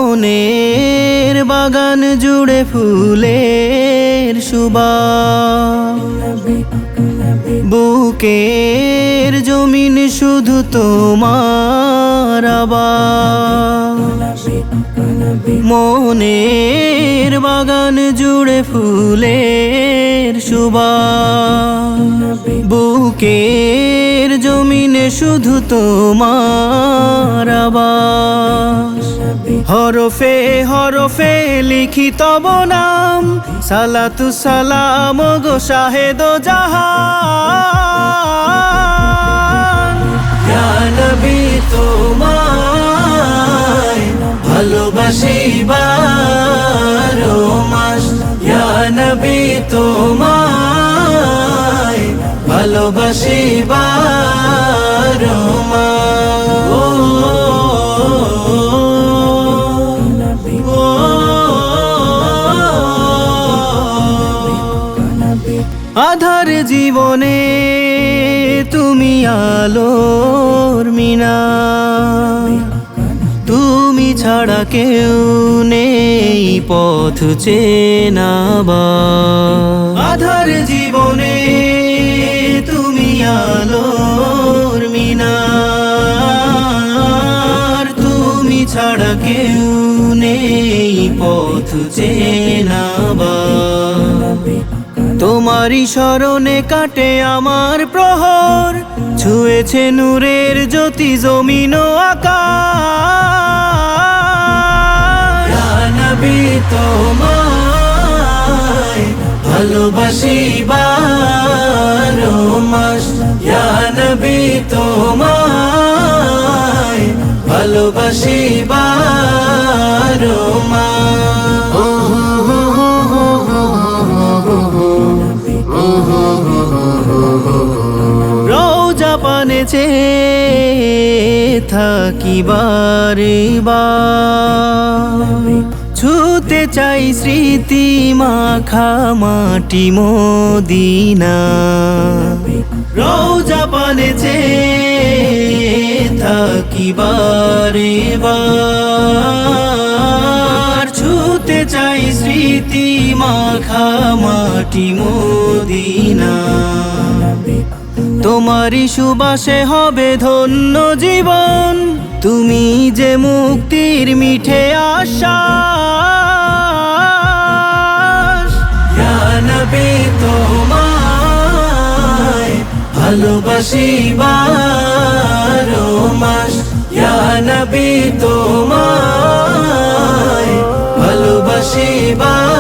মনের বাগান জুড়ে ফুলের সুবাস, বুকের জমিন শুধু তোমার আবাস। মনের বাগান জুড়ে ফুলের সুবাস, বুকের জমিনে শুধু তোমার আবাস। হরফে হরফে লিখি তব নাম, সালাতু সালাম গো শাহেদ জাহান। ইয়া নবী তোমায় ভালোবাসি বারো মাস, ইয়া নবী তোমায় ভালোবাসি বারো মাস। আধার জীবনে তুমি আলোর মিনার, তুমি ছাড়া কেউ নেই পথ চেনাবার। আধার জীবনে তুমি আলোর মিনার, তুমি ছাড়া কেউ নেই পথ চেনাবার। তোমারই স্মরণে কাটে আমার প্রহর, ছুঁয়েছে নূরের জ্যোতি জমিন ও আকাশ। ইয়া নবী তোমায় ভালোবাসি বারো মাস, ইয়া নবী তোমায় ভালোবাসি বারো মাস। রওজা পানে চেয়ে থাকি বারে বার, ছুতে চাই স্মৃতি মাখা মাটি মদিনা। রওজা পানে চেয়ে থাকি বারে বার, ছুতে চাই স্মৃতি মাখা মাটি মদিনা। তোমারই সুবাসে হবে ধন্য জীবন, তুমি যে মুক্তির মিঠে আশ্বাস। ইয়া নবী তোমায় ভালোবাসি বারো মাস, ইয়া নবী তোমায় ভালোবাসি বারো